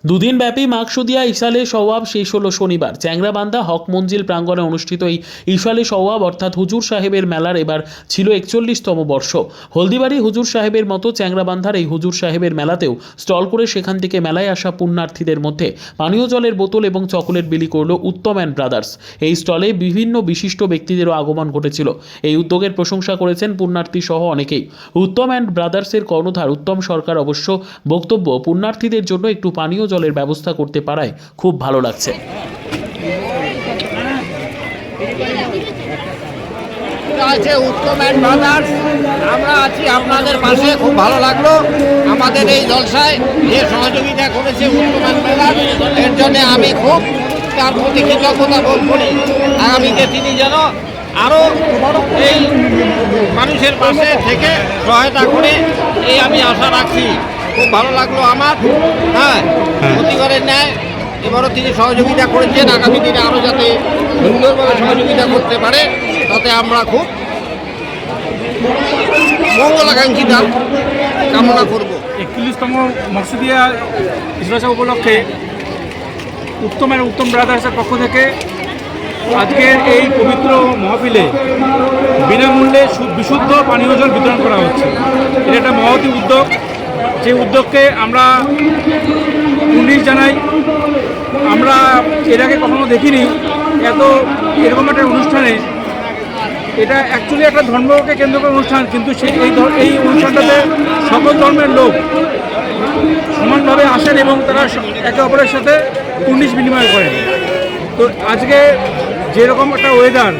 দুদিনব্যাপী মাকসুদিয়া ইশালে সওয়াব শেষ হলো শনিবার। চ্যাংরাবান্ধা হক মঞ্জিল প্রাঙ্গণে অনুষ্ঠিত এই ইশালে সওয়াব অর্থাৎ হুজুর সাহেবের মেলার এবার ছিল 41তম বর্ষ। হলদিবাড়ি হুজুর সাহেবের মতো চ্যাংরাবান্ধার এই হুজুর সাহেবের মেলাতেও স্টল করে সেখান থেকে মেলায় আসা পুণ্যার্থীদের মধ্যে পানীয় জলের বোতল এবং চকোলেট বিলি করল উত্তম অ্যান্ড ব্রাদার্স। এই স্টলে বিভিন্ন বিশিষ্ট ব্যক্তিদেরও আগমন ঘটেছিল। এই উদ্যোগের প্রশংসা করেছেন পুণ্যার্থী সহ অনেকেই। উত্তম অ্যান্ড ব্রাদার্সের কর্ণধার উত্তম সরকার অবশ্য বক্তব্য, পুণ্যার্থীদের জন্য একটু পানীয় জলের ব্যবস্থা করতে পারায় খুব ভালো লাগছে। আছে উত্তম অ্যান্ড ব্রাদার্স, আমরা আছি আপনাদের পাশে। খুব ভালো লাগলো আমাদের এই জলসায় যে সহযোগিতা করেছে উত্তম অ্যান্ড ব্রাদার্স, এর জন্য আমি খুব তার প্রতি কৃতজ্ঞতা বোধ করি। আগামীতে তিনি যেন আরও এই মানুষের পাশে থেকে সহায়তা করে এই আমি আশা রাখছি। খুব ভালো লাগলো আমার। প্রতিবারের ন্যায় এবারও তিনি সহযোগিতা করেছেন, আগামী দিনে আরও যাতে সুন্দরভাবে সহযোগিতা করতে পারে তাতে আমরা খুব মঙ্গলাকাঙ্ক্ষিতা কামনা করব। 41তম মাকসুদিয়া ইজলাস উপলক্ষে উত্তম ব্রাদার্সের পক্ষ থেকে আজকের এই পবিত্র মহফিলে বিনামূল্যে বিশুদ্ধ পানীয় জল বিতরণ করা হচ্ছে। এটা একটা মহতী উদ্যোগ, যে উদ্যোগকে আমরা পুলিশ জানাই। আমরা এর আগে কখনো দেখিনি এরকম একটা অনুষ্ঠানে। এটা অ্যাকচুয়ালি একটা ধর্মকে কেন্দ্র করে অনুষ্ঠান, কিন্তু এই অনুষ্ঠানটাতে সকল ধর্মের লোক সমানভাবে আসেন এবং তারা একে অপরের সাথে পুণ্য বিনিময় করেন। তো আজকে যেরকম একটা ওয়েদার,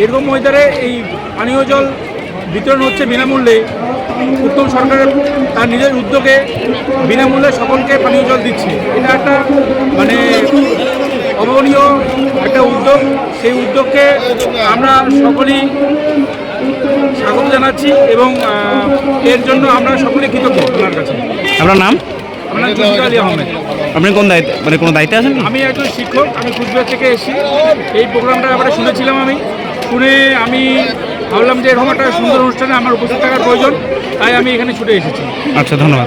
এরকম ওয়েদারে এই পানীয় জল বিতরণ হচ্ছে বিনামূল্যে। উত্তম সরকারের তার নিজের উদ্যোগে বিনামূল্যে সকলকে পানীয় জল দিচ্ছে। এটা একটা অভাবনীয় একটা উদ্যোগ। সেই উদ্যোগকে আমরা সকলেই স্বাগত জানাচ্ছি এবং এর জন্য আমরা সকলেই কৃতজ্ঞ আপনার কাছে। আপনার নাম? আমার নাম জুলফিকার আলী আহমেদ। আপনি কোন দায়িত্ব, কোনো দায়িত্বে আছেন? আমি একজন শিক্ষক, আমি কুচবিহার থেকে এসেছি। এই প্রোগ্রামটা ব্যাপারে শুনেছিলাম, শুনে আমি ভাবলাম যে এরকম একটা সুন্দর অনুষ্ঠানে আমার উপস্থিত থাকার প্রয়োজন, তাই আমি এখানে ছুটে এসেছি। আচ্ছা, ধন্যবাদ।